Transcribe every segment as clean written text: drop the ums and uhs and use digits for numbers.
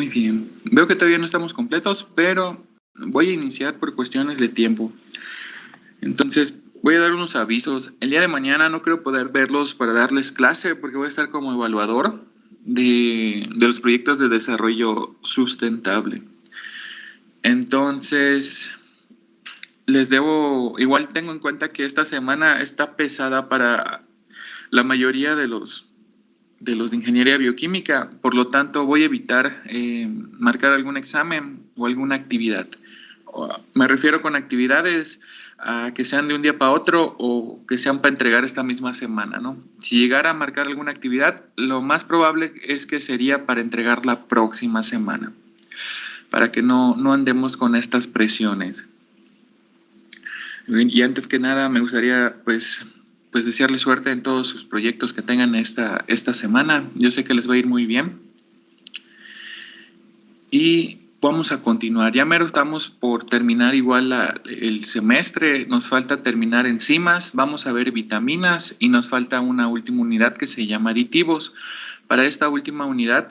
Muy bien. Veo que todavía no estamos completos, pero voy a iniciar por cuestiones de tiempo. Entonces, voy a dar unos avisos. El día de mañana no creo poder verlos para darles clase porque voy a estar como evaluador de los proyectos de desarrollo sustentable. Entonces, igual tengo en cuenta que esta semana está pesada para la mayoría de los de ingeniería bioquímica, por lo tanto voy a evitar marcar algún examen o alguna actividad. Me refiero con actividades a que sean de un día para otro o que sean para entregar esta misma semana, ¿no? Si llegara a marcar alguna actividad, lo más probable es que sería para entregar la próxima semana, para que no andemos con estas presiones. Y antes que nada me gustaría pues desearle suerte en todos sus proyectos que tengan esta semana. Yo sé que les va a ir muy bien. Y vamos a continuar. Ya mero estamos por terminar igual el semestre. Nos falta terminar enzimas, vamos a ver vitaminas y nos falta una última unidad que se llama aditivos. Para esta última unidad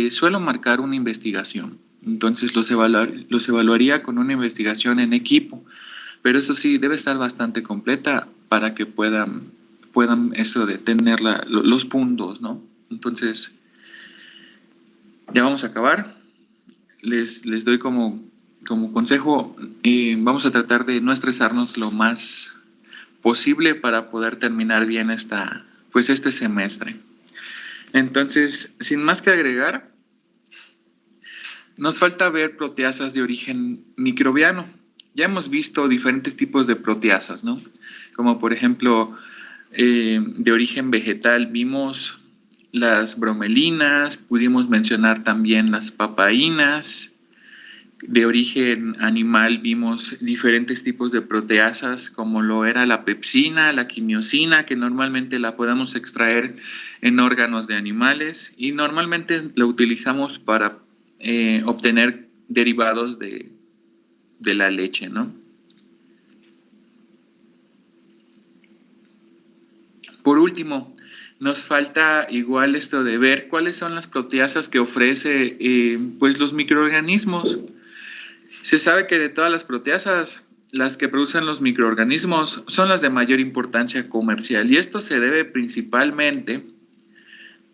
suelo marcar una investigación. Entonces los evaluaría con una investigación en equipo. Pero eso sí, debe estar bastante completa para que puedan eso de tener los puntos, ¿no? Entonces, ya vamos a acabar. Les doy como consejo, vamos a tratar de no estresarnos lo más posible para poder terminar bien este semestre. Entonces, sin más que agregar, nos falta ver proteasas de origen microbiano. Ya hemos visto diferentes tipos de proteasas, ¿no? Como por ejemplo, de origen vegetal vimos las bromelinas, pudimos mencionar también las papaínas. De origen animal vimos diferentes tipos de proteasas, como lo era la pepsina, la quimiosina, que normalmente la podemos extraer en órganos de animales y normalmente la utilizamos para obtener derivados de la leche, ¿no? Por último, nos falta igual esto de ver cuáles son las proteasas que ofrece pues los microorganismos. Se sabe que de todas las proteasas, las que producen los microorganismos son las de mayor importancia comercial y esto se debe principalmente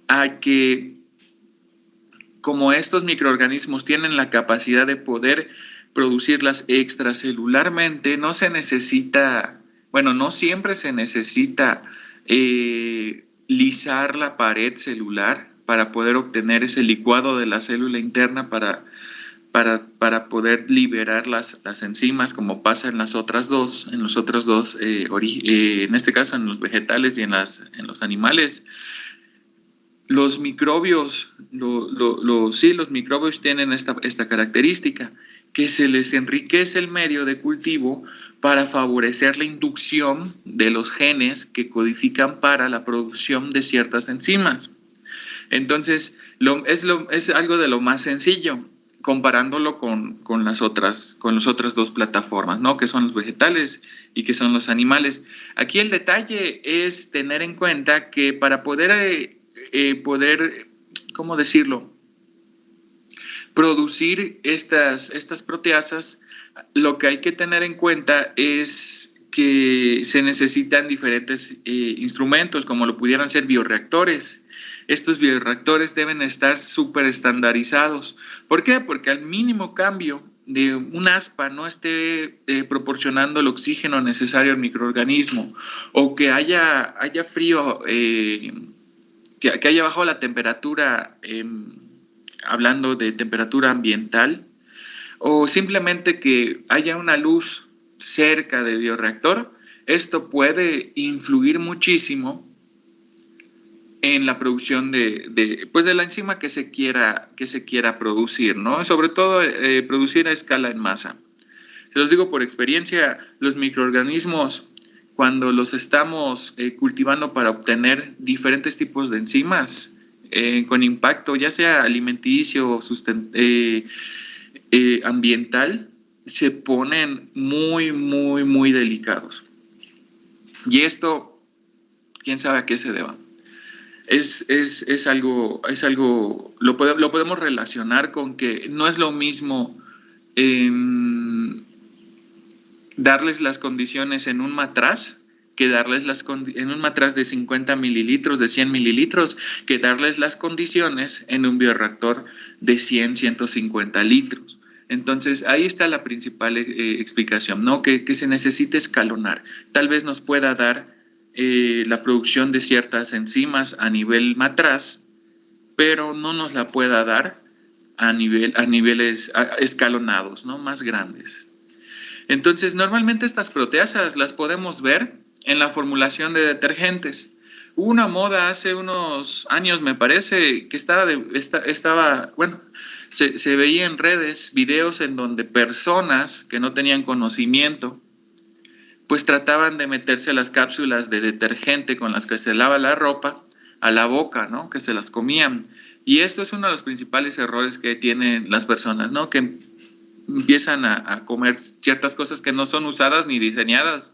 a que como estos microorganismos tienen la capacidad de poder producirlas extracelularmente, no siempre se necesita lisar la pared celular para poder obtener ese licuado de la célula interna para poder liberar las enzimas, como pasa en los otros dos, en este caso en los vegetales y en los animales. Los microbios, los microbios tienen esta característica, que se les enriquece el medio de cultivo para favorecer la inducción de los genes que codifican para la producción de ciertas enzimas. Entonces, es algo de lo más sencillo, comparándolo con las otras dos plataformas, ¿no? Que son los vegetales y que son los animales. Aquí el detalle es tener en cuenta que para poder ¿cómo decirlo? Producir estas proteasas, lo que hay que tener en cuenta es que se necesitan diferentes instrumentos, como lo pudieran ser bioreactores. Estos bioreactores deben estar súper estandarizados. ¿Por qué? Porque al mínimo cambio de un aspa no esté proporcionando el oxígeno necesario al microorganismo o que haya frío, que haya bajado la temperatura, hablando de temperatura ambiental, o simplemente que haya una luz cerca del bioreactor, esto puede influir muchísimo en la producción de la enzima que se quiera producir, ¿no? Sobre todo producir a escala en masa. Se los digo por experiencia, los microorganismos, cuando los estamos cultivando para obtener diferentes tipos de enzimas con impacto, ya sea alimenticio o ambiental, se ponen muy, muy, muy delicados. Y esto, quién sabe a qué se deba. Es algo, lo podemos relacionar con que no es lo mismo em, darles las condiciones en un matraz que darles en un matraz de 50 mililitros, de 100 mililitros, que darles las condiciones en un bioreactor de 100, 150 litros. Entonces, ahí está la principal explicación, ¿no? Que se necesita escalonar. Tal vez nos pueda dar la producción de ciertas enzimas a nivel matraz, pero no nos la pueda dar a niveles escalonados, ¿no? Más grandes. Entonces, normalmente estas proteasas las podemos ver en la formulación de detergentes. Hubo una moda hace unos años, me parece, que bueno, se veía en redes videos en donde personas que no tenían conocimiento, pues trataban de meterse las cápsulas de detergente con las que se lava la ropa a la boca, ¿no? Que se las comían. Y esto es uno de los principales errores que tienen las personas, ¿no? Que empiezan a comer ciertas cosas que no son usadas ni diseñadas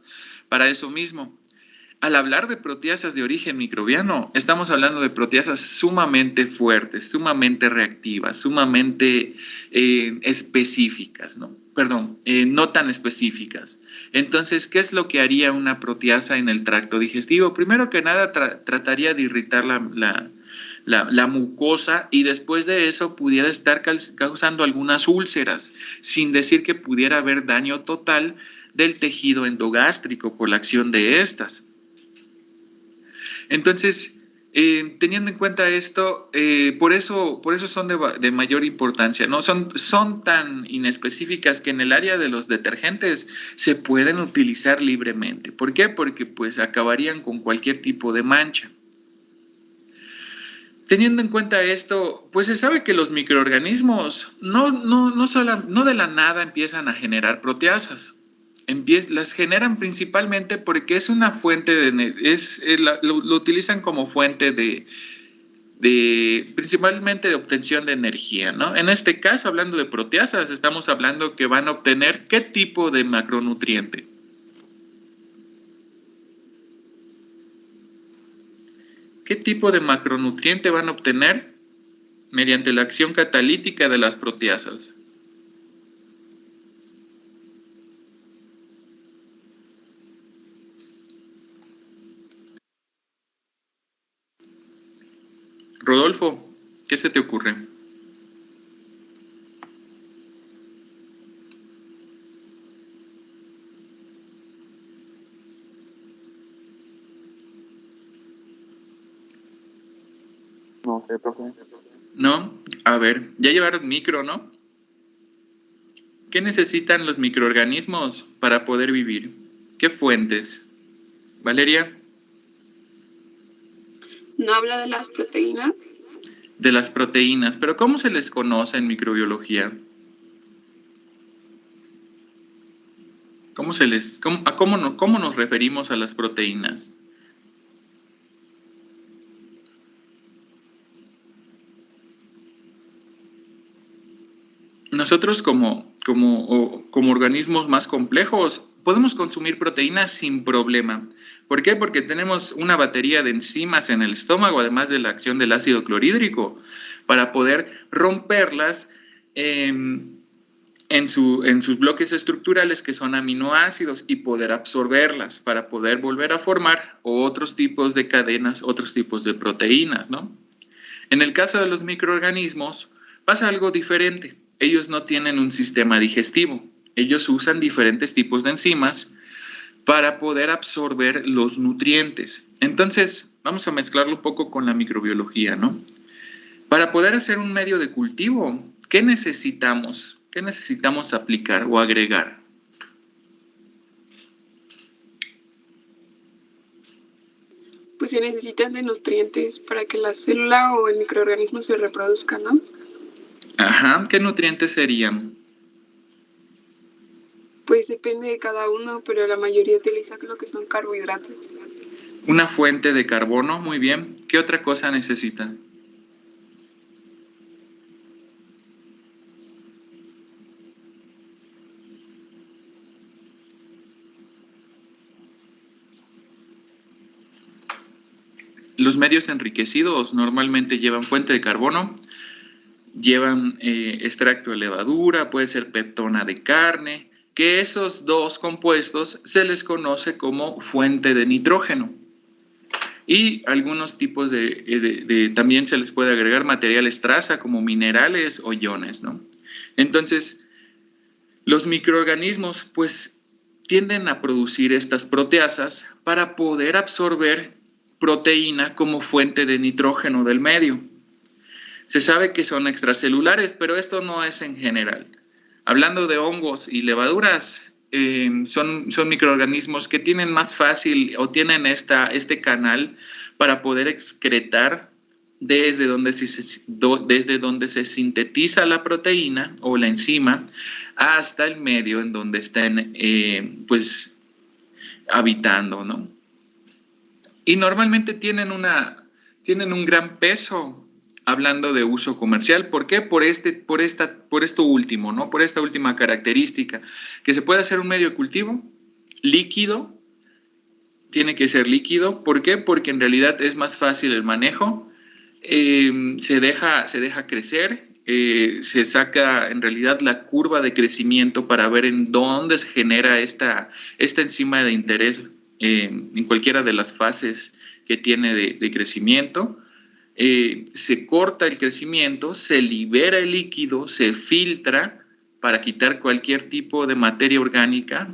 para eso mismo. Al hablar de proteasas de origen microbiano, estamos hablando de proteasas sumamente fuertes, sumamente reactivas, sumamente específicas, ¿no? Perdón, no tan específicas. Entonces, ¿qué es lo que haría una proteasa en el tracto digestivo? Primero que nada, trataría de irritar la mucosa y después de eso pudiera estar causando algunas úlceras, sin decir que pudiera haber daño total del tejido endogástrico por la acción de estas. Entonces, teniendo en cuenta esto, por eso son de mayor importancia, ¿no? Son tan inespecíficas que en el área de los detergentes se pueden utilizar libremente. ¿Por qué? Porque pues acabarían con cualquier tipo de mancha. Teniendo en cuenta esto, pues se sabe que los microorganismos no de la nada empiezan a generar proteasas. Las generan principalmente porque es una fuente lo utilizan como fuente principalmente de obtención de energía, ¿no? En este caso, hablando de proteasas, estamos hablando que van a obtener ¿qué tipo de macronutriente? ¿Qué tipo de macronutriente van a obtener mediante la acción catalítica de las proteasas? Rodolfo, ¿qué se te ocurre? No sé, profe. No, a ver, ya llevaron micro, ¿no? ¿Qué necesitan los microorganismos para poder vivir? ¿Qué fuentes? Valeria, ¿No habla de las proteínas? de las proteínas, pero ¿cómo se les conoce en microbiología? ¿Cómo nos referimos a las proteínas? Nosotros como organismos más complejos podemos consumir proteínas sin problema. ¿Por qué? Porque tenemos una batería de enzimas en el estómago, además de la acción del ácido clorhídrico, para poder romperlas en sus bloques estructurales, que son aminoácidos, y poder absorberlas para poder volver a formar otros tipos de cadenas, otros tipos de proteínas, ¿no? En el caso de los microorganismos pasa algo diferente. Ellos no tienen un sistema digestivo. Ellos usan diferentes tipos de enzimas para poder absorber los nutrientes. Entonces, vamos a mezclarlo un poco con la microbiología, ¿no? Para poder hacer un medio de cultivo, ¿qué necesitamos? ¿Qué necesitamos aplicar o agregar? Pues se necesitan de nutrientes para que la célula o el microorganismo se reproduzca, ¿no? Ajá, ¿qué nutrientes serían? Pues depende de cada uno, pero la mayoría utiliza lo que son carbohidratos. Una fuente de carbono, muy bien. ¿Qué otra cosa necesitan? Los medios enriquecidos normalmente llevan fuente de carbono, llevan extracto de levadura, puede ser peptona de carne, que esos dos compuestos se les conoce como fuente de nitrógeno. Y algunos tipos también se les puede agregar materiales traza como minerales o iones, ¿no? Entonces, los microorganismos pues tienden a producir estas proteasas para poder absorber proteína como fuente de nitrógeno del medio. Se sabe que son extracelulares, pero esto no es en general. Hablando de hongos y levaduras, son microorganismos que tienen más fácil o tienen este canal para poder excretar desde donde se sintetiza la proteína o la enzima hasta el medio en donde estén pues habitando, ¿no? Y normalmente tienen un gran peso hablando de uso comercial. ¿Por qué? Por esto último, ¿no? Por esta última característica, que se puede hacer un medio de cultivo líquido, tiene que ser líquido. ¿Por qué? Porque en realidad es más fácil el manejo, se deja crecer, se saca en realidad la curva de crecimiento para ver en dónde se genera esta enzima de interés en cualquiera de las fases que tiene de crecimiento. Se corta el crecimiento, se libera el líquido, se filtra para quitar cualquier tipo de materia orgánica,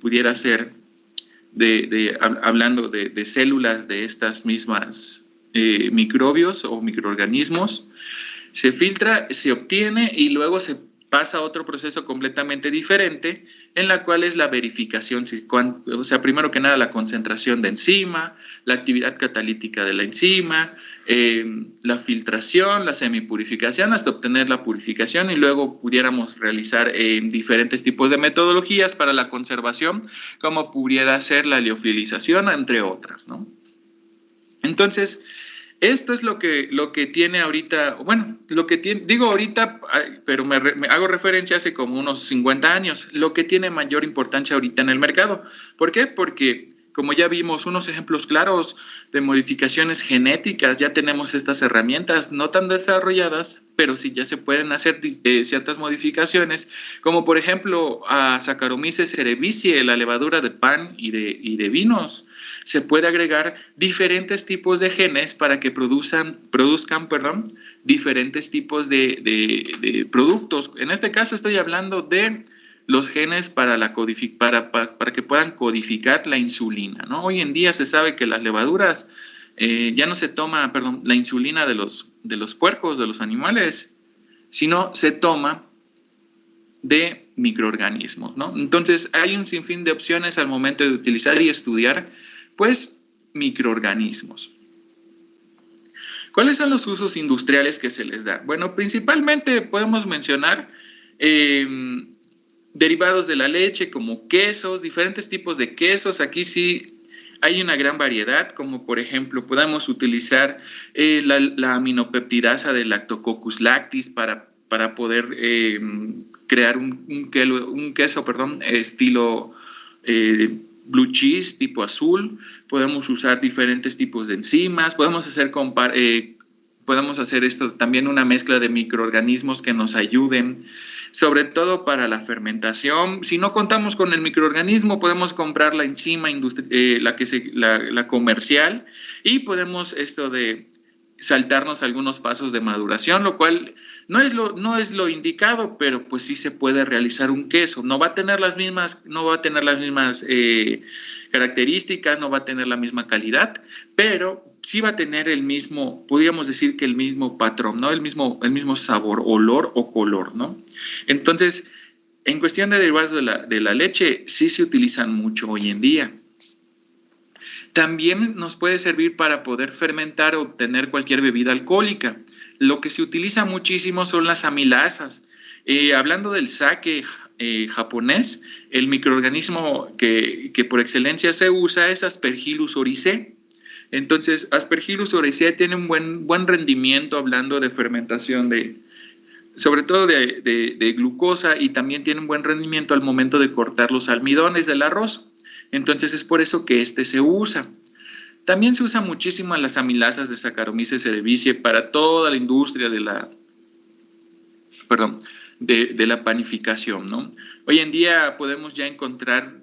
pudiera ser hablando de células de estas mismas microbios o microorganismos. Se filtra, se obtiene y luego se pasa a otro proceso completamente diferente, en la cual es la verificación, o sea, primero que nada la concentración de enzima, la actividad catalítica de la enzima, la filtración, la semipurificación, hasta obtener la purificación, y luego pudiéramos realizar diferentes tipos de metodologías para la conservación, como pudiera ser la liofilización, entre otras, ¿no? Entonces, esto es lo que tiene ahorita, bueno, digo ahorita, pero me hago referencia hace como unos 50 años, lo que tiene mayor importancia ahorita en el mercado. ¿Por qué? Porque, como ya vimos, unos ejemplos claros de modificaciones genéticas, ya tenemos estas herramientas no tan desarrolladas, pero sí ya se pueden hacer ciertas modificaciones, como por ejemplo a Saccharomyces cerevisiae, la levadura de pan y de vinos. Se puede agregar diferentes tipos de genes para que produzcan diferentes tipos de productos. En este caso estoy hablando de los genes para que puedan codificar la insulina, ¿no? Hoy en día se sabe que las levaduras ya no se toma, la insulina de los puercos, de los animales, sino se toma de microorganismos, ¿no? Entonces hay un sinfín de opciones al momento de utilizar y estudiar, pues, microorganismos. ¿Cuáles son los usos industriales que se les da? Bueno, principalmente podemos mencionar derivados de la leche, como quesos, diferentes tipos de quesos. Aquí sí hay una gran variedad, como por ejemplo podemos utilizar la aminopeptidasa de Lactococcus lactis para poder crear un queso estilo blue cheese tipo azul. Podemos usar diferentes tipos de enzimas, podemos hacer esto también, una mezcla de microorganismos que nos ayuden, sobre todo para la fermentación. Si no contamos con el microorganismo, podemos comprar la enzima la comercial, y podemos saltarnos algunos pasos de maduración, lo cual no es lo indicado, pero pues sí se puede realizar un queso. No va a tener las mismas características, no va a tener la misma calidad, pero sí va a tener podríamos decir que el mismo patrón, ¿no? El mismo sabor, olor o color, ¿no? Entonces, en cuestión de derivados de la leche, sí se utilizan mucho hoy en día. También nos puede servir para poder fermentar o obtener cualquier bebida alcohólica. Lo que se utiliza muchísimo son las amilasas. Hablando del sake japonés, el microorganismo que por excelencia se usa es Aspergillus oryzae. Entonces, Aspergillus oryzae tiene un buen rendimiento hablando de fermentación sobre todo de glucosa, y también tiene un buen rendimiento al momento de cortar los almidones del arroz. Entonces es por eso que se usa. También se usa muchísimo las amilasas de Saccharomyces cerevisiae para toda la industria de la panificación, ¿no? Hoy en día podemos ya encontrar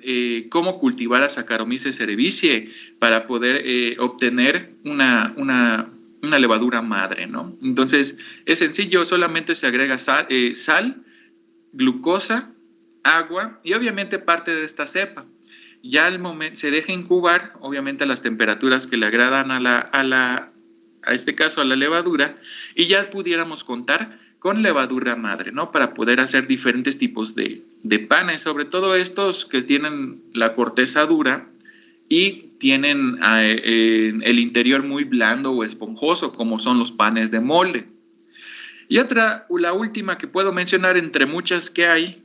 cómo cultivar a Saccharomyces cerevisiae para poder obtener una levadura madre, ¿no? Entonces, es sencillo, solamente se agrega sal, glucosa, agua y obviamente parte de esta cepa. Ya al momento se deja incubar, obviamente a las temperaturas que le agradan a este caso a la levadura, y ya pudiéramos contar con levadura madre, ¿no? Para poder hacer diferentes tipos de panes, sobre todo estos que tienen la corteza dura y tienen el interior muy blando o esponjoso, como son los panes de molde. Y la última que puedo mencionar entre muchas que hay,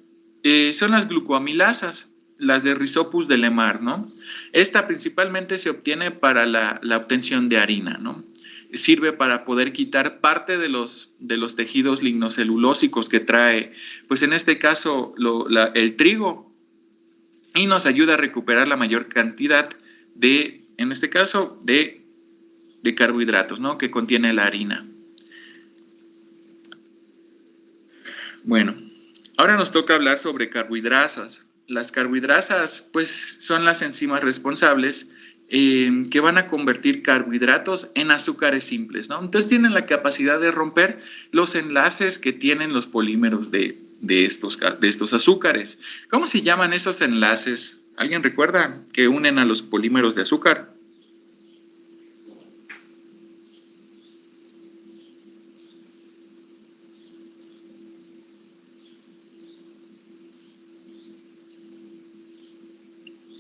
son las glucoamilasas, las de Rhizopus de Lemar, ¿no? Esta principalmente se obtiene para la obtención de harina, ¿no? Sirve para poder quitar parte de los tejidos lignocelulósicos que trae, pues en este caso, el trigo, y nos ayuda a recuperar la mayor cantidad en este caso, de carbohidratos, ¿no? Que contiene la harina. Bueno, ahora nos toca hablar sobre carbohidrasas. Las carbohidrasas, pues, son las enzimas responsables que van a convertir carbohidratos en azúcares simples, ¿no? Entonces tienen la capacidad de romper los enlaces que tienen los polímeros de estos azúcares. ¿Cómo se llaman esos enlaces? ¿Alguien recuerda que unen a los polímeros de azúcar?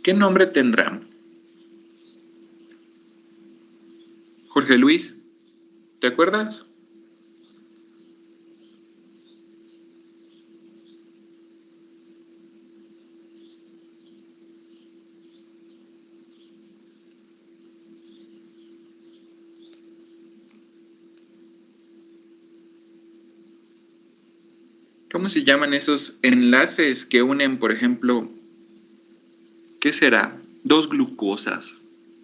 ¿Qué nombre tendrán? Jorge Luis, ¿te acuerdas? ¿Cómo se llaman esos enlaces que unen, por ejemplo, qué será? Dos glucosas.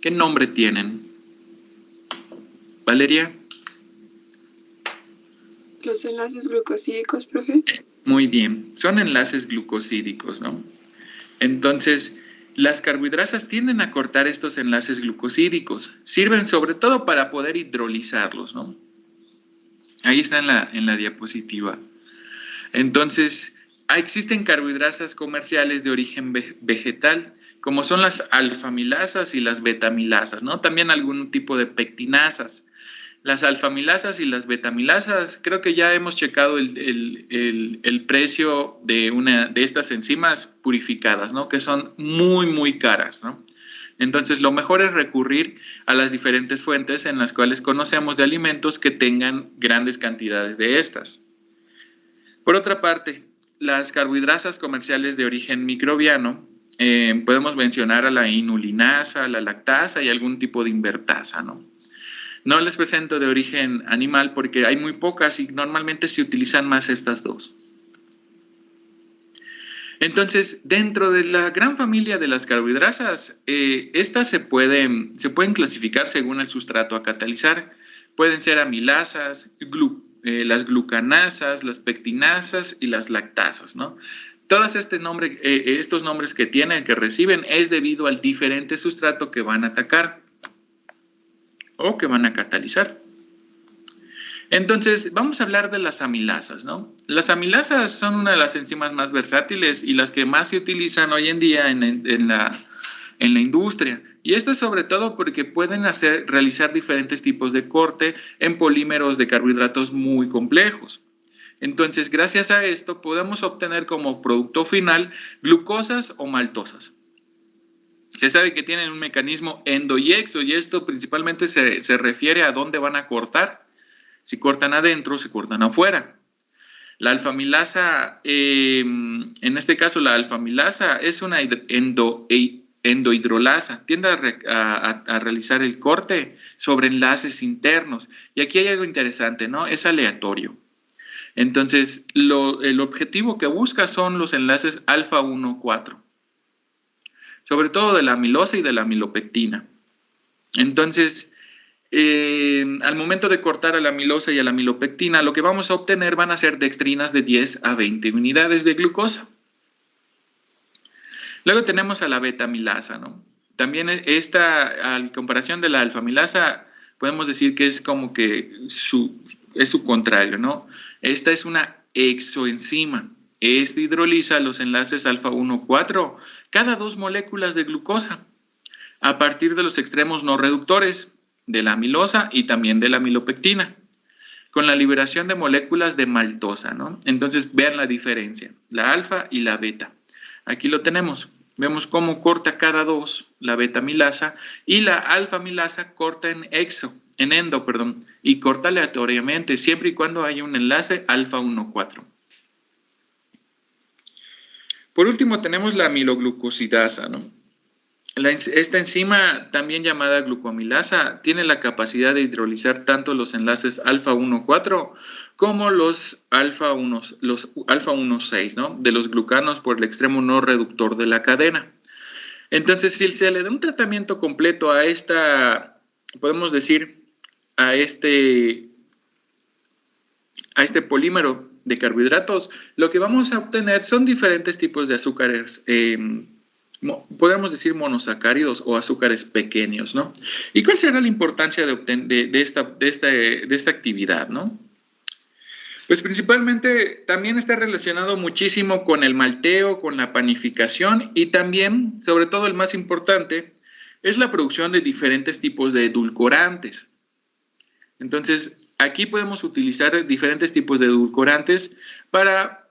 ¿Qué nombre tienen? Valeria. Los enlaces glucosídicos, profe. Muy bien, son enlaces glucosídicos, ¿no? Entonces, las carbohidrasas tienden a cortar estos enlaces glucosídicos. Sirven sobre todo para poder hidrolizarlos, ¿no? Ahí está en la diapositiva. Entonces, existen carbohidrasas comerciales de origen vegetal, como son las alfamilasas y las betamilasas, ¿no? También algún tipo de pectinasas. Las alfamilasas y las betamilasas, creo que ya hemos checado el precio de estas enzimas purificadas, ¿no? Que son muy, muy caras, ¿no? Entonces, lo mejor es recurrir a las diferentes fuentes en las cuales conocemos de alimentos que tengan grandes cantidades de estas. Por otra parte, las carbohidrasas comerciales de origen microbiano, podemos mencionar a la inulinasa, la lactasa y algún tipo de invertasa, ¿no? No les presento de origen animal porque hay muy pocas y normalmente se utilizan más estas dos. Entonces, dentro de la gran familia de las carbohidrasas, estas se pueden clasificar según el sustrato a catalizar. Pueden ser amilasas, las glucanasas, las pectinasas y las lactasas, ¿no? Todos estos nombres que tienen, que reciben, es debido al diferente sustrato que van a atacar o que van a catalizar. Entonces, vamos a hablar de las amilasas, ¿no? Las amilasas son una de las enzimas más versátiles y las que más se utilizan hoy en día en la industria. Y esto es sobre todo porque pueden realizar diferentes tipos de corte en polímeros de carbohidratos muy complejos. Entonces, gracias a esto, podemos obtener como producto final glucosas o maltosas. Se sabe que tienen un mecanismo endo y exo, y esto principalmente se refiere a dónde van a cortar. Si cortan adentro, se cortan afuera. La alfamilasa, en este caso la alfamilasa es una endohidrolasa, tiende a realizar el corte sobre enlaces internos. Y aquí hay algo interesante, ¿no? Es aleatorio. Entonces, el objetivo que busca son los enlaces alfa 1, 4. Sobre todo de la amilosa y de la amilopectina. Entonces, al momento de cortar a la amilosa y a la amilopectina, lo que vamos a obtener van a ser dextrinas de 10 a 20 unidades de glucosa. Luego tenemos a la beta-amilasa, ¿no? También esta, a comparación de la alfa-amilasa, podemos decir que es como que es su contrario, ¿no? Esta es una exoenzima. Esta hidroliza los enlaces alfa-1,4 cada 2 moléculas de glucosa a partir de los extremos no reductores de la amilosa y también de la amilopectina, con la liberación de moléculas de maltosa, ¿no? Entonces, vean la diferencia, la alfa y la beta. Aquí lo tenemos. Vemos cómo corta cada 2 la beta-amilasa y la alfa-amilasa corta en endo, y corta aleatoriamente, siempre y cuando haya un enlace alfa-1,4. Por último, tenemos la amiloglucosidasa, ¿no? Esta enzima, también llamada glucoamilasa, tiene la capacidad de hidrolizar tanto los enlaces alfa-1,4 como los alfa-1,6, ¿no? De los glucanos por el extremo no reductor de la cadena. Entonces, si se le da un tratamiento completo a esta, podemos decir, a este polímero de carbohidratos, lo que vamos a obtener son diferentes tipos de azúcares, podríamos decir monosacáridos o azúcares pequeños, ¿no? ¿Y cuál será la importancia de esta actividad, no? Pues principalmente también está relacionado muchísimo con el malteo, con la panificación y también, sobre todo el más importante, es la producción de diferentes tipos de edulcorantes. Entonces, aquí podemos utilizar diferentes tipos de edulcorantes para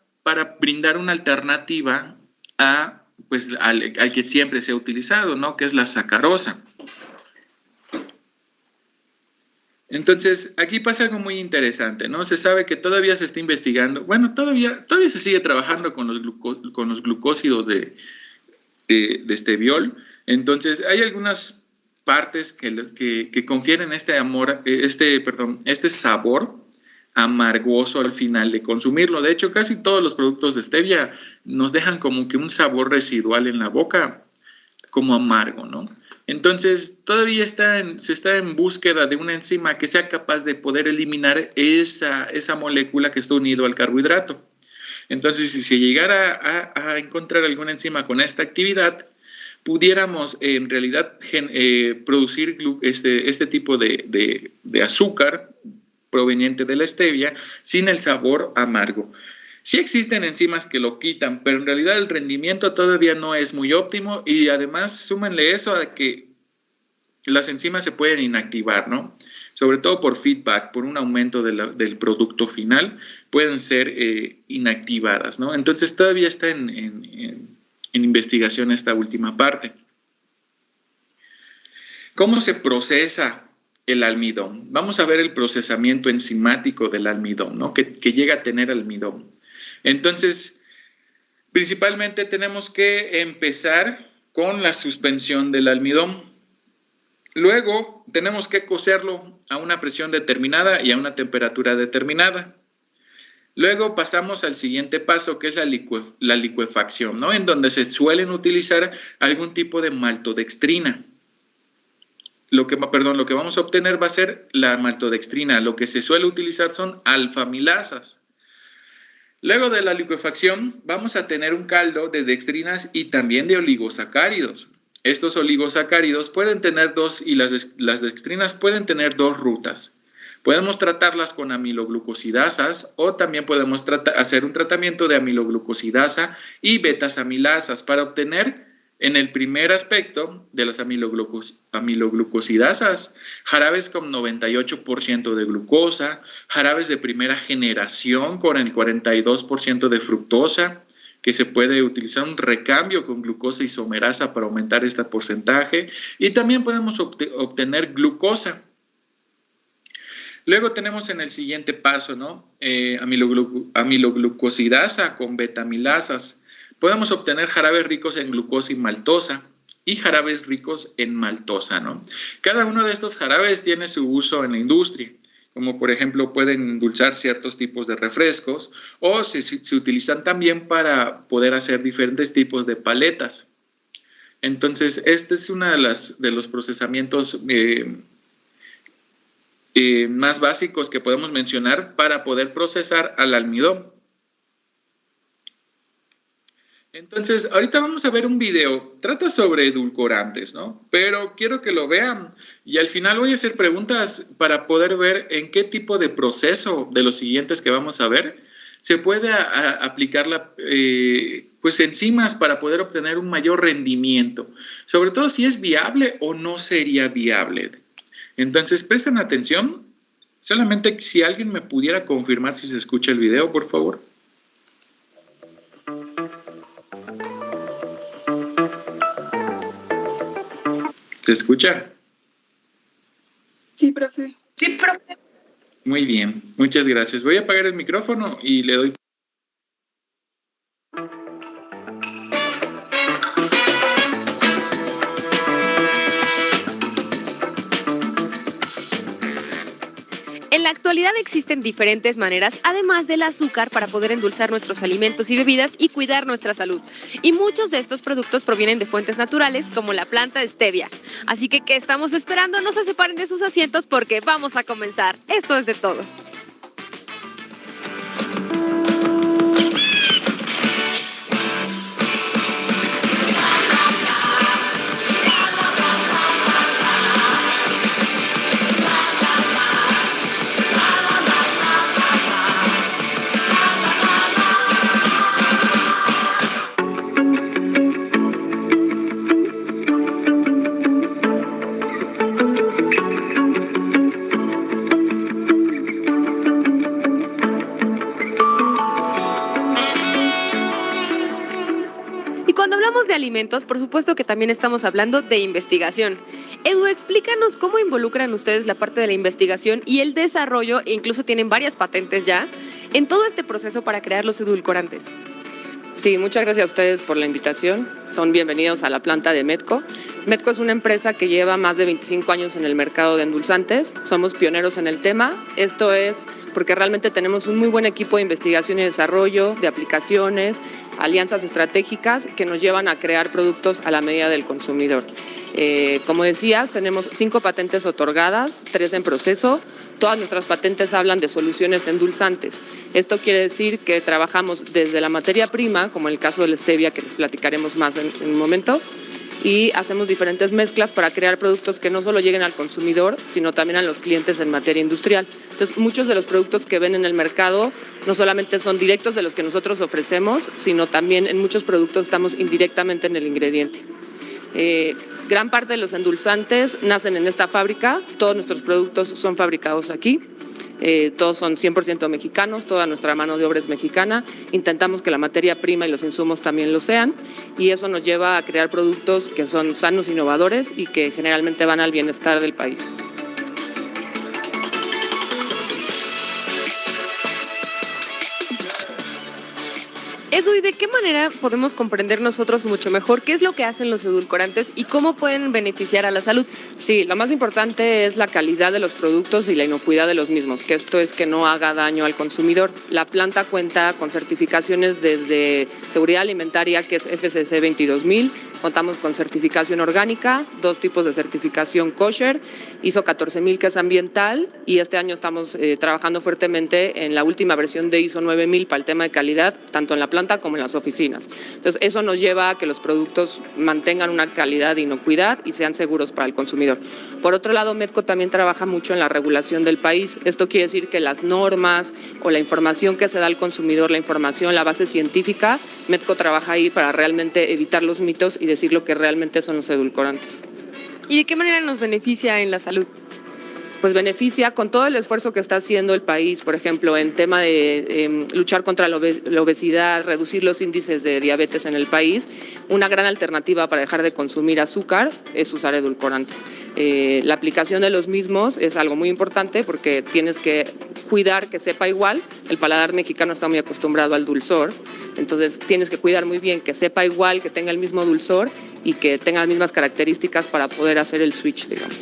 brindar una alternativa al que siempre se ha utilizado, ¿no? Que es la sacarosa. Entonces, aquí pasa algo muy interesante, ¿no? Se sabe que todavía se está investigando, bueno, todavía se sigue trabajando con los glucósidos de esteviol. Entonces, hay algunas partes que confieren este sabor amargoso al final de consumirlo. De hecho, casi todos los productos de stevia nos dejan como que un sabor residual en la boca, como amargo, ¿no? Entonces, todavía se está en búsqueda de una enzima que sea capaz de poder eliminar esa molécula que está unida al carbohidrato. Entonces, si se llegara a encontrar alguna enzima con esta actividad, pudiéramos en realidad producir este tipo de azúcar proveniente de la stevia sin el sabor amargo. Sí existen enzimas que lo quitan, pero en realidad el rendimiento todavía no es muy óptimo y además súmenle eso a que las enzimas se pueden inactivar, ¿no? Sobre todo por feedback, por un aumento del producto final, pueden ser inactivadas, ¿no? Entonces todavía está en investigación esta última parte. ¿Cómo se procesa el almidón? Vamos a ver el procesamiento enzimático del almidón, ¿no? Que llega a tener almidón. Entonces, principalmente tenemos que empezar con la suspensión del almidón. Luego, tenemos que cocerlo a una presión determinada y a una temperatura determinada. Luego pasamos al siguiente paso, que es la licuefacción, ¿no? En donde se suelen utilizar algún tipo de maltodextrina. Lo que vamos a obtener va a ser la maltodextrina. Lo que se suele utilizar son alfa-amilasas. Luego de la licuefacción vamos a tener un caldo de dextrinas y también de oligosacáridos. Estos oligosacáridos pueden tener las dextrinas pueden tener 2 rutas. Podemos tratarlas con amiloglucosidasas o también podemos hacer un tratamiento de amiloglucosidasa y betas-amilasas para obtener, en el primer aspecto de las amiloglucosidasas, jarabes con 98% de glucosa, jarabes de primera generación con el 42% de fructosa, que se puede utilizar un recambio con glucosa isomerasa para aumentar este porcentaje, y también podemos obtener glucosa. Luego tenemos en el siguiente paso, ¿no? Amiloglucosidasa con betamilasas. Podemos obtener jarabes ricos en glucosa y maltosa y jarabes ricos en maltosa, ¿no? Cada uno de estos jarabes tiene su uso en la industria, como por ejemplo pueden endulzar ciertos tipos de refrescos o se utilizan también para poder hacer diferentes tipos de paletas. Entonces, este es uno de los procesamientos más básicos que podemos mencionar para poder procesar al almidón. Entonces, ahorita vamos a ver un video, trata sobre edulcorantes, ¿no? Pero quiero que lo vean y al final voy a hacer preguntas para poder ver en qué tipo de proceso de los siguientes que vamos a ver se puede aplicar pues enzimas para poder obtener un mayor rendimiento, sobre todo si es viable o no sería viable. Entonces, presten atención, solamente si alguien me pudiera confirmar si se escucha el video, por favor. ¿Se escucha? Sí, profe. Sí, profe. Muy bien, muchas gracias. Voy a apagar el micrófono y le doy. En la actualidad existen diferentes maneras, además del azúcar, para poder endulzar nuestros alimentos y bebidas y cuidar nuestra salud. Y muchos de estos productos provienen de fuentes naturales, como la planta de stevia. Así que, ¿qué estamos esperando? No se separen de sus asientos porque vamos a comenzar. Esto es de todo. Cuando hablamos de alimentos, por supuesto que también estamos hablando de investigación. Edu, explícanos cómo involucran ustedes la parte de la investigación y el desarrollo, e incluso tienen varias patentes ya, en todo este proceso para crear los edulcorantes. Sí, muchas gracias a ustedes por la invitación. Son bienvenidos a la planta de Medco. Medco es una empresa que lleva más de 25 años en el mercado de endulzantes. Somos pioneros en el tema. Esto es porque realmente tenemos un muy buen equipo de investigación y desarrollo, de aplicaciones, alianzas estratégicas que nos llevan a crear productos a la medida del consumidor. Como decías, tenemos 5 patentes otorgadas, 3 en proceso. Todas nuestras patentes hablan de soluciones endulzantes. Esto quiere decir que trabajamos desde la materia prima, como en el caso del stevia, que les platicaremos más en un momento, y hacemos diferentes mezclas para crear productos que no solo lleguen al consumidor, sino también a los clientes en materia industrial. Entonces, muchos de los productos que ven en el mercado no solamente son directos de los que nosotros ofrecemos, sino también en muchos productos estamos indirectamente en el ingrediente. Gran parte de los endulzantes nacen en esta fábrica, todos nuestros productos son fabricados aquí, todos son 100% mexicanos, toda nuestra mano de obra es mexicana, intentamos que la materia prima y los insumos también lo sean y eso nos lleva a crear productos que son sanos, innovadores y que generalmente van al bienestar del país. Edu, ¿y de qué manera podemos comprender nosotros mucho mejor qué es lo que hacen los edulcorantes y cómo pueden beneficiar a la salud? Sí, lo más importante es la calidad de los productos y la inocuidad de los mismos, que esto es que no haga daño al consumidor. La planta cuenta con certificaciones desde seguridad alimentaria, que es FSC 22000, contamos con certificación orgánica, 2 tipos de certificación kosher, ISO 14000 que es ambiental y este año estamos trabajando fuertemente en la última versión de ISO 9000 para el tema de calidad, tanto en la planta como en las oficinas. Entonces, eso nos lleva a que los productos mantengan una calidad de inocuidad y sean seguros para el consumidor. Por otro lado, Medco también trabaja mucho en la regulación del país. Esto quiere decir que las normas o la información que se da al consumidor, la información, la base científica, Medco trabaja ahí para realmente evitar los mitos y decir lo que realmente son los edulcorantes. ¿Y de qué manera nos beneficia en la salud? Pues beneficia con todo el esfuerzo que está haciendo el país, por ejemplo, en tema de luchar contra la obesidad, reducir los índices de diabetes en el país. Una gran alternativa para dejar de consumir azúcar es usar edulcorantes. La aplicación de los mismos es algo muy importante porque tienes que cuidar que sepa igual. El paladar mexicano está muy acostumbrado al dulzor, entonces tienes que cuidar muy bien que sepa igual, que tenga el mismo dulzor y que tenga las mismas características para poder hacer el switch, digamos.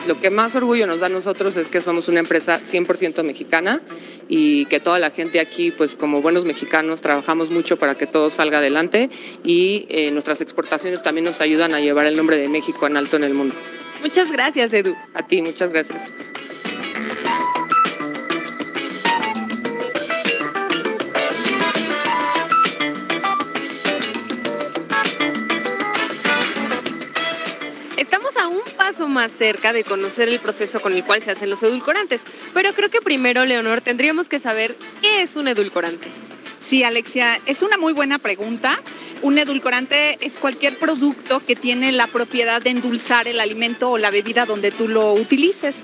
Lo que más orgullo nos da a nosotros es que somos una empresa 100% mexicana y que toda la gente aquí, pues como buenos mexicanos, trabajamos mucho para que todo salga adelante y nuestras exportaciones también nos ayudan a llevar el nombre de México en alto en el mundo. Muchas gracias, Edu. A ti, muchas gracias. Estamos a un paso más cerca de conocer el proceso con el cual se hacen los edulcorantes, pero creo que primero, Leonor, tendríamos que saber qué es un edulcorante. Sí, Alexia, es una muy buena pregunta. Un edulcorante es cualquier producto que tiene la propiedad de endulzar el alimento o la bebida donde tú lo utilices.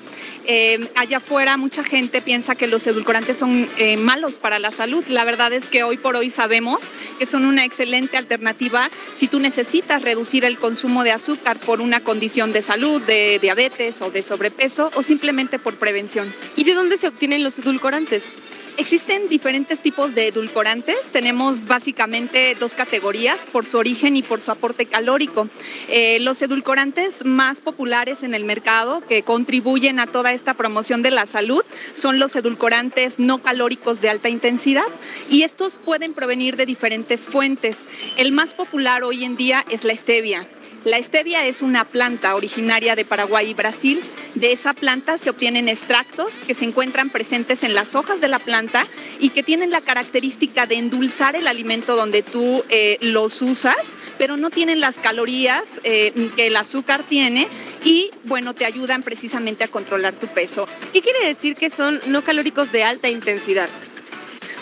Allá afuera mucha gente piensa que los edulcorantes son malos para la salud. La verdad es que hoy por hoy sabemos que son una excelente alternativa si tú necesitas reducir el consumo de azúcar por una condición de salud, de diabetes o de sobrepeso o simplemente por prevención. ¿Y de dónde se obtienen los edulcorantes? Existen diferentes tipos de edulcorantes. Tenemos básicamente dos categorías, por su origen y por su aporte calórico. Los edulcorantes más populares en el mercado que contribuyen a toda esta promoción de la salud son los edulcorantes no calóricos de alta intensidad y estos pueden provenir de diferentes fuentes. El más popular hoy en día es la stevia. La stevia es una planta originaria de Paraguay y Brasil. De esa planta se obtienen extractos que se encuentran presentes en las hojas de la planta y que tienen la característica de endulzar el alimento donde tú los usas, pero no tienen las calorías que el azúcar tiene y, bueno, te ayudan precisamente a controlar tu peso. ¿Qué quiere decir que son no calóricos de alta intensidad?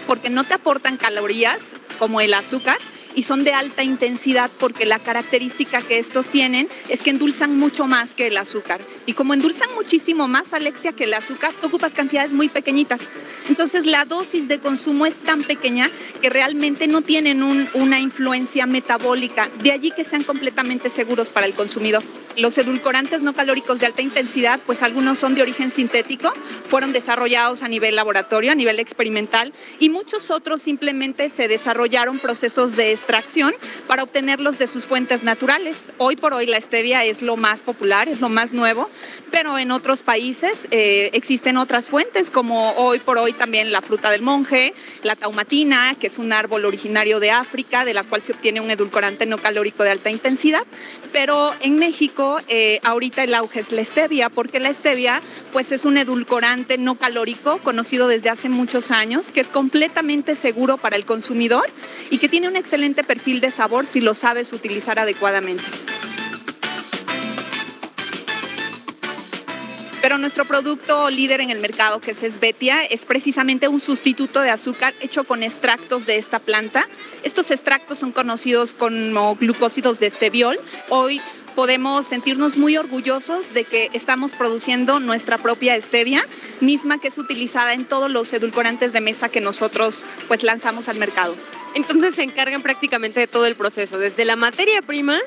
Porque no te aportan calorías como el azúcar, y son de alta intensidad porque la característica que estos tienen es que endulzan mucho más que el azúcar. Y como endulzan muchísimo más, Alexia, que el azúcar, tú ocupas cantidades muy pequeñitas. Entonces la dosis de consumo es tan pequeña que realmente no tienen una influencia metabólica. De allí que sean completamente seguros para el consumidor. Los edulcorantes no calóricos de alta intensidad, pues algunos son de origen sintético, fueron desarrollados a nivel laboratorio, a nivel experimental, y muchos otros simplemente se desarrollaron procesos de extracción para obtenerlos de sus fuentes naturales. Hoy por hoy la stevia es lo más popular, es lo más nuevo, pero en otros países existen otras fuentes, como hoy por hoy también la fruta del monje, la taumatina, que es un árbol originario de África, de la cual se obtiene un edulcorante no calórico de alta intensidad, pero en México ahorita el auge es la stevia, porque la stevia pues es un edulcorante no calórico conocido desde hace muchos años, que es completamente seguro para el consumidor y que tiene un excelente perfil de sabor si lo sabes utilizar adecuadamente. Pero nuestro producto líder en el mercado, que es Esvetia, es precisamente un sustituto de azúcar hecho con extractos de esta planta. Estos extractos son conocidos como glucósidos de esteviol. Hoy podemos sentirnos muy orgullosos de que estamos produciendo nuestra propia stevia, misma que es utilizada en todos los edulcorantes de mesa que nosotros pues lanzamos al mercado. Entonces se encargan prácticamente de todo el proceso, desde la materia prima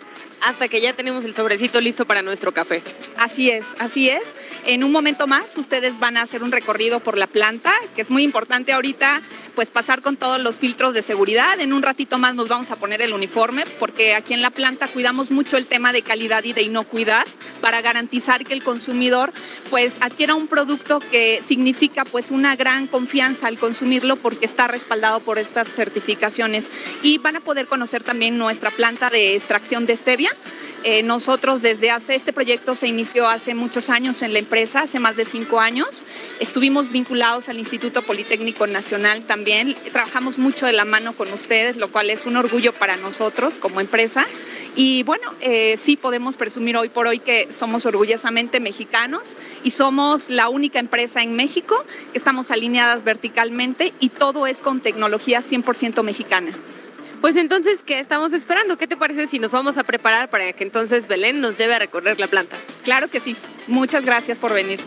hasta que ya tenemos el sobrecito listo para nuestro café. Así es, así es. En un momento más ustedes van a hacer un recorrido por la planta, que es muy importante ahorita pues pasar con todos los filtros de seguridad. En un ratito más nos vamos a poner el uniforme porque aquí en la planta cuidamos mucho el tema de calidad y de inocuidad para garantizar que el consumidor pues adquiera un producto que significa pues una gran confianza al consumirlo porque está respaldado por estas certificaciones. Y van a poder conocer también nuestra planta de extracción de stevia. Nosotros este proyecto se inició hace muchos años en la empresa, hace más de 5 años. Estuvimos vinculados al Instituto Politécnico Nacional también. Trabajamos mucho de la mano con ustedes, lo cual es un orgullo para nosotros como empresa. Y bueno, sí podemos presumir hoy por hoy que somos orgullosamente mexicanos y somos la única empresa en México que estamos alineadas verticalmente y todo es con tecnología 100% mexicana. Pues entonces, ¿qué estamos esperando? ¿Qué te parece si nos vamos a preparar para que entonces Belén nos lleve a recorrer la planta? Claro que sí. Muchas gracias por venir.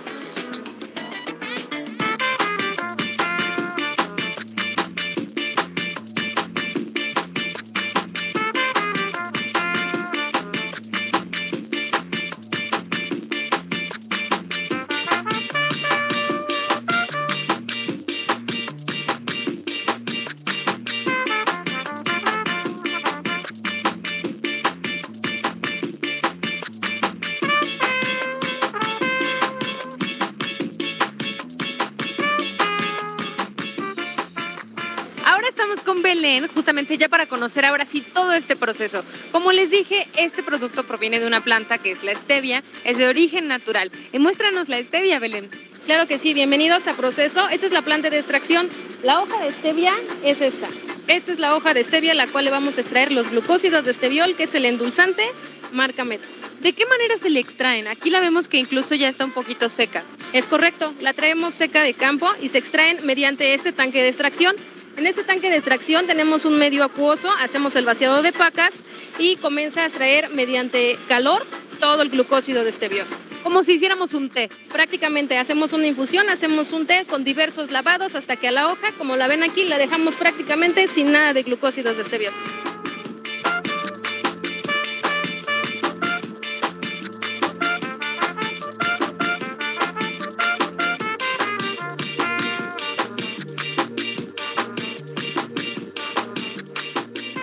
estamos con Belén, justamente ya para conocer ahora sí todo este proceso. Como les dije, este producto proviene de una planta que es la stevia, es de origen natural. Y muéstranos la stevia, Belén. Claro que sí, bienvenidos a Proceso. Esta es la planta de extracción. La hoja de stevia es esta. Esta es la hoja de stevia, la cual le vamos a extraer los glucósidos de steviol, que es el endulzante, marca Metco. ¿De qué manera se le extraen? Aquí la vemos que incluso ya está un poquito seca. Es correcto, la traemos seca de campo y se extraen mediante este tanque de extracción. En este tanque de extracción tenemos un medio acuoso, hacemos el vaciado de pacas y comienza a extraer mediante calor todo el glucósido de steviol. Como si hiciéramos un té. Prácticamente hacemos una infusión, hacemos un té con diversos lavados hasta que a la hoja, como la ven aquí, la dejamos prácticamente sin nada de glucósidos de steviol.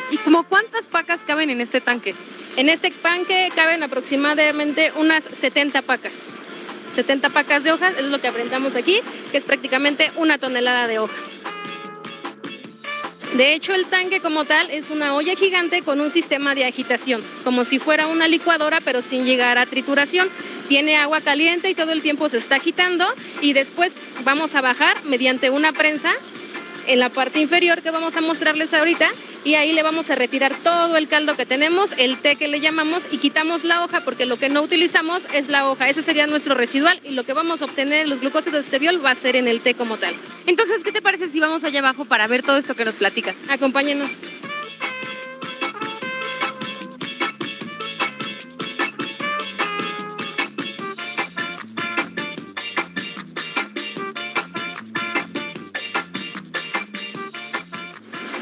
¿Y como cuántas pacas caben en este tanque? En este tanque caben aproximadamente unas 70 pacas. 70 pacas de hojas, es lo que aprendamos aquí, que es prácticamente 1 tonelada de hoja. De hecho, el tanque como tal es una olla gigante con un sistema de agitación, como si fuera una licuadora, pero sin llegar a trituración. Tiene agua caliente y todo el tiempo se está agitando y después vamos a bajar mediante una prensa en la parte inferior que vamos a mostrarles ahorita y ahí le vamos a retirar todo el caldo que tenemos, el té que le llamamos y quitamos la hoja porque lo que no utilizamos es la hoja, ese sería nuestro residual y lo que vamos a obtener en los glucósidos de steviol va a ser en el té como tal. Entonces, ¿qué te parece si vamos allá abajo para ver todo esto que nos platicas? Acompáñenos.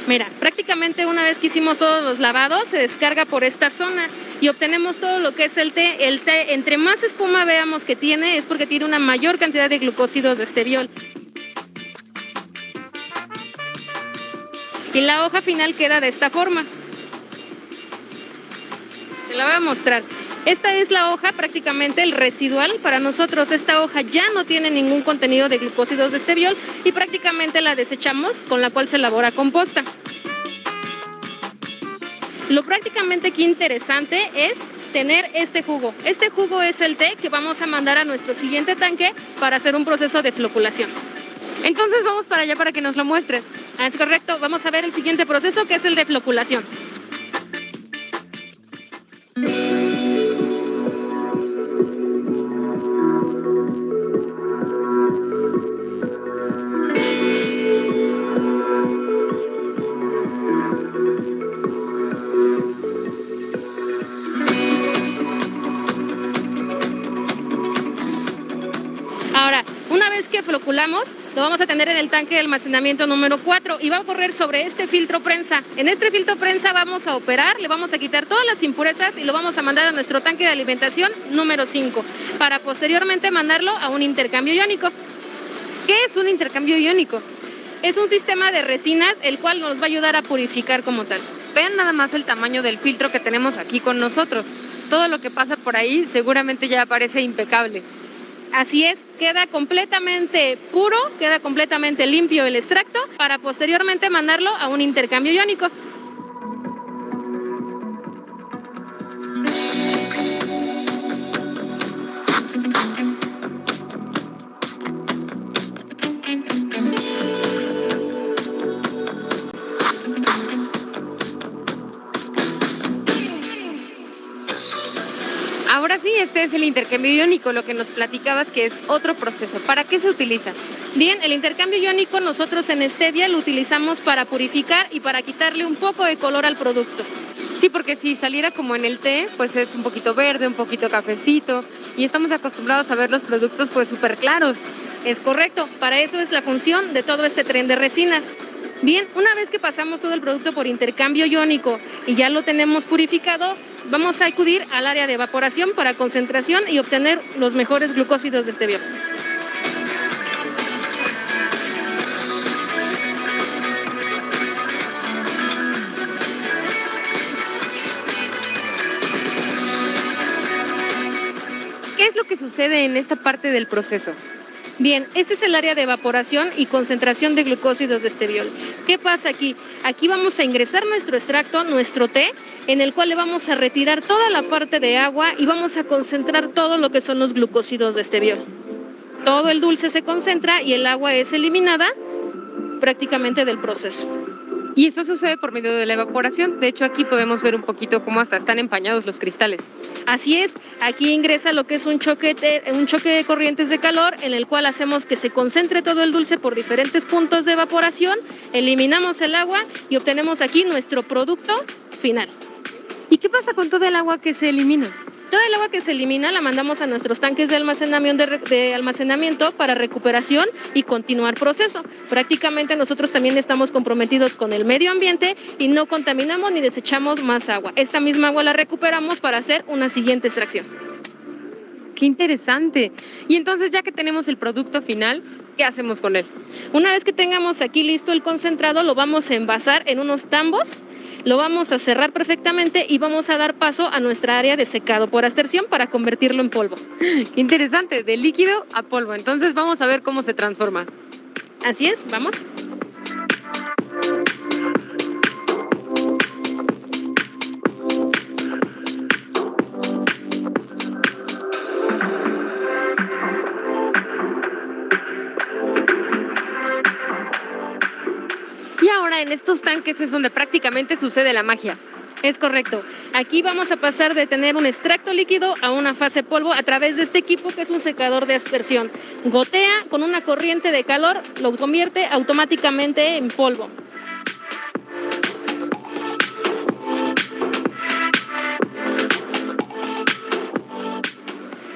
Mira, prácticamente una vez que hicimos todos los lavados, se descarga por esta zona y obtenemos todo lo que es el té. El té, entre más espuma veamos que tiene, es porque tiene una mayor cantidad de glucósidos de steviol. Y la hoja final queda de esta forma. Te la voy a mostrar. Esta es la hoja, prácticamente el residual para nosotros. Esta hoja ya no tiene ningún contenido de glucósidos de steviol y prácticamente la desechamos, con la cual se elabora composta. Lo prácticamente aquí interesante es tener este jugo. Este jugo es el té que vamos a mandar a nuestro siguiente tanque para hacer un proceso de floculación. Entonces vamos para allá para que nos lo muestres. Es correcto, vamos a ver el siguiente proceso que es el de floculación. Ahora, una vez que floculamos, lo vamos a tener en el tanque de almacenamiento número 4 y va a correr sobre este filtro prensa. En este filtro prensa vamos a operar, le vamos a quitar todas las impurezas y lo vamos a mandar a nuestro tanque de alimentación número 5 para posteriormente mandarlo a un intercambio iónico. ¿Qué es un intercambio iónico? Es un sistema de resinas el cual nos va a ayudar a purificar como tal. Vean nada más el tamaño del filtro que tenemos aquí con nosotros. Todo lo que pasa por ahí seguramente ya parece impecable. Así es, queda completamente puro, queda completamente limpio el extracto para posteriormente mandarlo a un intercambio iónico. Ahora sí, este es el intercambio iónico, lo que nos platicabas que es otro proceso. ¿Para qué se utiliza? Bien, el intercambio iónico nosotros en Stevia lo utilizamos para purificar y para quitarle un poco de color al producto. Sí, porque si saliera como en el té, pues es un poquito verde, un poquito cafecito, y estamos acostumbrados a ver los productos pues súper claros. Es correcto, para eso es la función de todo este tren de resinas. Bien, una vez que pasamos todo el producto por intercambio iónico y ya lo tenemos purificado, vamos a acudir al área de evaporación para concentración y obtener los mejores glucósidos de steviol. ¿Qué es lo que sucede en esta parte del proceso? Bien, este es el área de evaporación y concentración de glucósidos de esteviol. ¿Qué pasa aquí? Aquí vamos a ingresar nuestro extracto, nuestro té, en el cual le vamos a retirar toda la parte de agua y vamos a concentrar todo lo que son los glucósidos de esteviol. Todo el dulce se concentra y el agua es eliminada prácticamente del proceso. Y esto sucede por medio de la evaporación. De hecho, aquí podemos ver un poquito cómo hasta están empañados los cristales. Así es, aquí ingresa lo que es un choque de corrientes de calor en el cual hacemos que se concentre todo el dulce por diferentes puntos de evaporación, eliminamos el agua y obtenemos aquí nuestro producto final. ¿Y qué pasa con toda el agua que se elimina? Toda el agua que se elimina la mandamos a nuestros tanques de almacenamiento para recuperación y continuar proceso. Prácticamente nosotros también estamos comprometidos con el medio ambiente y no contaminamos ni desechamos más agua. Esta misma agua la recuperamos para hacer una siguiente extracción. ¡Qué interesante! Y entonces, ya que tenemos el producto final, ¿qué hacemos con él? Una vez que tengamos aquí listo el concentrado, lo vamos a envasar en unos tambos. Lo vamos a cerrar perfectamente y vamos a dar paso a nuestra área de secado por aspersión para convertirlo en polvo. ¡Qué interesante! De líquido a polvo. Entonces vamos a ver cómo se transforma. Así es, vamos. Y ahora en estos tanques es donde prácticamente sucede la magia. Es correcto. Aquí vamos a pasar de tener un extracto líquido a una fase polvo a través de este equipo que es un secador de aspersión. Gotea con una corriente de calor, lo convierte automáticamente en polvo.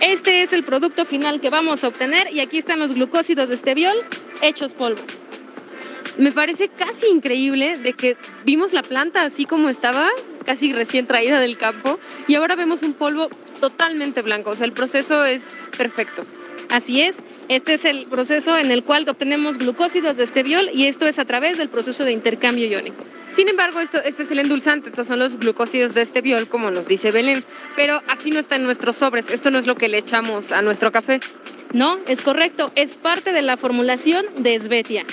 Este es el producto final que vamos a obtener y aquí están los glucósidos de esteviol hechos polvo. Me parece casi increíble de que vimos la planta así como estaba, casi recién traída del campo, y ahora vemos un polvo totalmente blanco. O sea, el proceso es perfecto. Así es, este es el proceso en el cual obtenemos glucósidos de esteviol y esto es a través del proceso de intercambio iónico. Sin embargo, este es el endulzante, estos son los glucósidos de esteviol, como nos dice Belén, pero así no está en nuestros sobres, esto no es lo que le echamos a nuestro café. No, es correcto, es parte de la formulación de Svetia.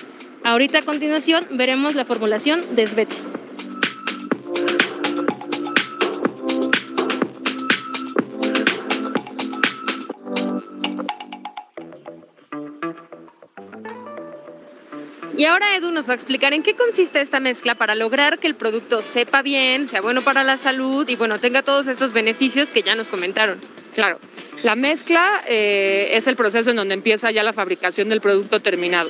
Ahorita a continuación veremos la formulación de Svetia. Y ahora Edu nos va a explicar en qué consiste esta mezcla para lograr que el producto sepa bien, sea bueno para la salud y bueno, tenga todos estos beneficios que ya nos comentaron. Claro, la mezcla es el proceso en donde empieza ya la fabricación del producto terminado.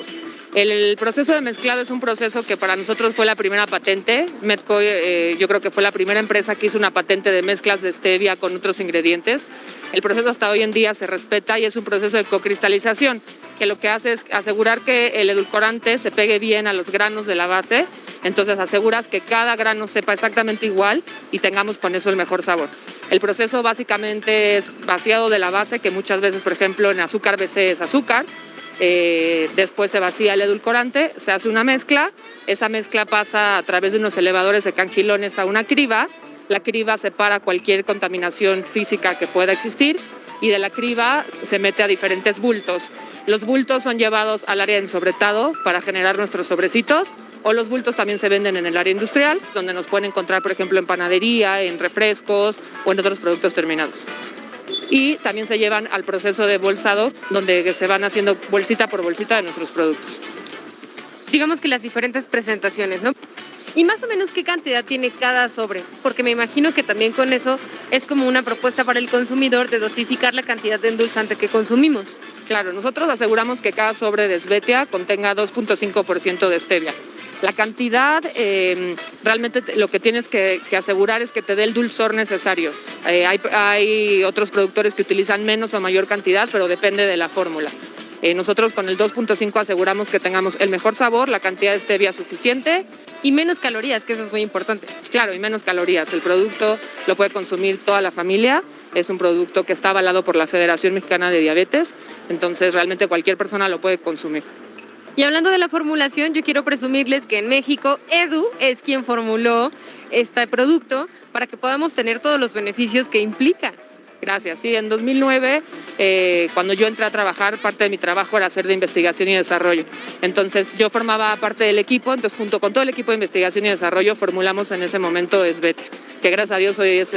El proceso de mezclado es un proceso que para nosotros fue la primera patente. Metco yo creo que fue la primera empresa que hizo una patente de mezclas de stevia con otros ingredientes. El proceso hasta hoy en día se respeta y es un proceso de cocristalización, que lo que hace es asegurar que el edulcorante se pegue bien a los granos de la base. Entonces aseguras que cada grano sepa exactamente igual y tengamos con eso el mejor sabor. El proceso básicamente es vaciado de la base, que muchas veces, por ejemplo, en azúcar BC es azúcar. Después se vacía el edulcorante, se hace una mezcla, esa mezcla pasa a través de unos elevadores de cangilones a una criba, la criba separa cualquier contaminación física que pueda existir y de la criba se mete a diferentes bultos. Los bultos son llevados al área de ensobretado para generar nuestros sobrecitos, o los bultos también se venden en el área industrial, donde nos pueden encontrar, por ejemplo, en panadería, en refrescos o en otros productos terminados. Y también se llevan al proceso de bolsado, donde se van haciendo bolsita por bolsita de nuestros productos. Digamos que las diferentes presentaciones, ¿no? Y más o menos qué cantidad tiene cada sobre, porque me imagino que también con eso es como una propuesta para el consumidor de dosificar la cantidad de endulzante que consumimos. Claro, nosotros aseguramos que cada sobre de Svetia contenga 2.5% de stevia. La cantidad, realmente lo que tienes que asegurar es que te dé el dulzor necesario. Hay otros productores que utilizan menos o mayor cantidad, pero depende de la fórmula. Nosotros con el 2.5 aseguramos que tengamos el mejor sabor, la cantidad de stevia suficiente. Y menos calorías, que eso es muy importante. Claro, y menos calorías. El producto lo puede consumir toda la familia. Es un producto que está avalado por la Federación Mexicana de Diabetes. Entonces, realmente cualquier persona lo puede consumir. Y hablando de la formulación, yo quiero presumirles que en México Edu es quien formuló este producto para que podamos tener todos los beneficios que implica. Gracias. Sí, en 2009 cuando yo entré a trabajar, parte de mi trabajo era hacer de investigación y desarrollo. Entonces yo formaba parte del equipo, entonces junto con todo el equipo de investigación y desarrollo formulamos en ese momento Esbetia, que gracias a Dios hoy es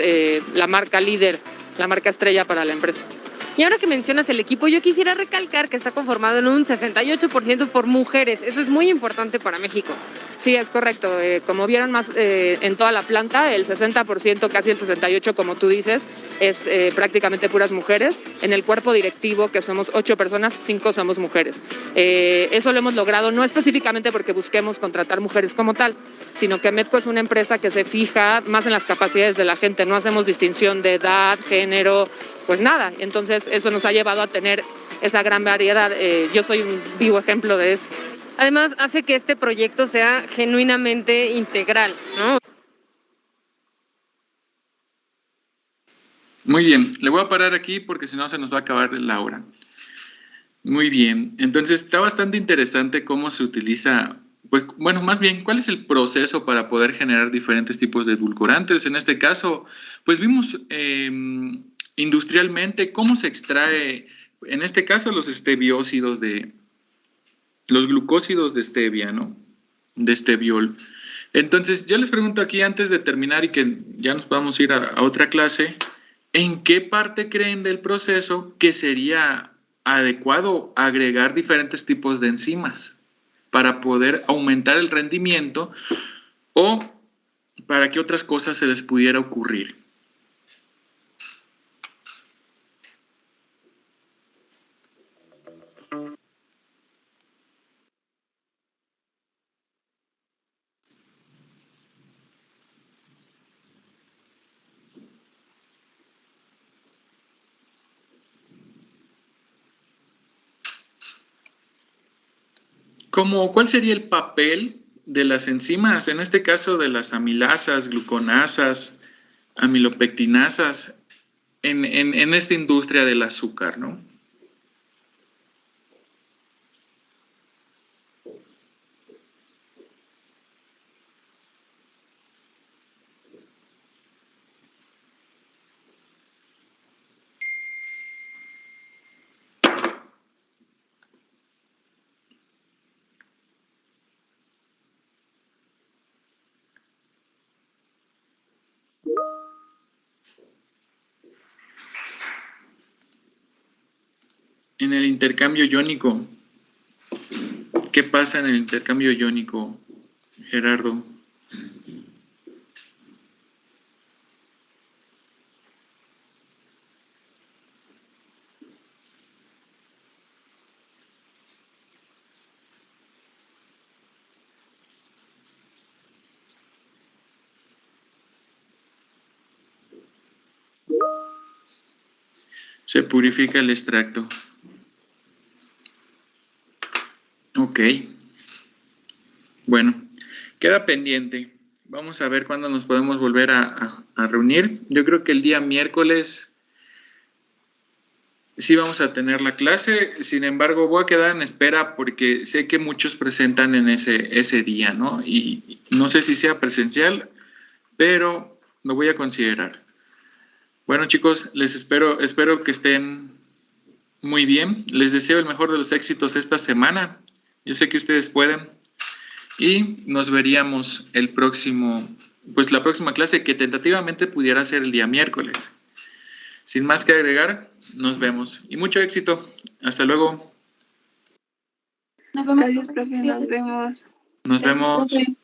la marca líder, la marca estrella para la empresa. Y ahora que mencionas el equipo, yo quisiera recalcar que está conformado en un 68% por mujeres. Eso es muy importante para México. Sí, es correcto. Como vieron más en toda la planta, el 60%, casi el 68%, como tú dices, es prácticamente puras mujeres. En el cuerpo directivo, que somos 8 personas, 5 somos mujeres. Eso lo hemos logrado no específicamente porque busquemos contratar mujeres como tal, sino que Medco es una empresa que se fija más en las capacidades de la gente. No hacemos distinción de edad, género, pues nada. Entonces eso nos ha llevado a tener esa gran variedad. Yo soy un vivo ejemplo de eso. Además, hace que este proyecto sea genuinamente integral, ¿no? Muy bien, le voy a parar aquí porque si no se nos va a acabar la hora. Muy bien, entonces está bastante interesante cómo se utiliza, pues bueno, más bien, ¿cuál es el proceso para poder generar diferentes tipos de edulcorantes? En este caso, pues vimos industrialmente cómo se extrae, en este caso, los estebiósidos los glucósidos de stevia, ¿no? De steviol. Entonces, yo les pregunto aquí antes de terminar y que ya nos podamos ir a otra clase, ¿en qué parte creen del proceso que sería adecuado agregar diferentes tipos de enzimas para poder aumentar el rendimiento o para que otras cosas se les pudiera ocurrir? ¿Cuál sería el papel de las enzimas, en este caso de las amilasas, gluconasas, amilopectinasas, en esta industria del azúcar, ¿no? En el intercambio iónico, ¿qué pasa en el intercambio iónico, Gerardo? Se purifica el extracto. Ok. Bueno, queda pendiente. Vamos a ver cuándo nos podemos volver a reunir. Yo creo que el día miércoles sí vamos a tener la clase. Sin embargo, voy a quedar en espera porque sé que muchos presentan en ese día, ¿no? Y no sé si sea presencial, pero lo voy a considerar. Bueno, chicos, espero que estén muy bien. Les deseo el mejor de los éxitos esta semana. Yo sé que ustedes pueden. Y nos veríamos la próxima clase, que tentativamente pudiera ser el día miércoles. Sin más que agregar, nos vemos. Y mucho éxito. Hasta luego. Gracias, profe. Nos vemos. Nos vemos. Profe.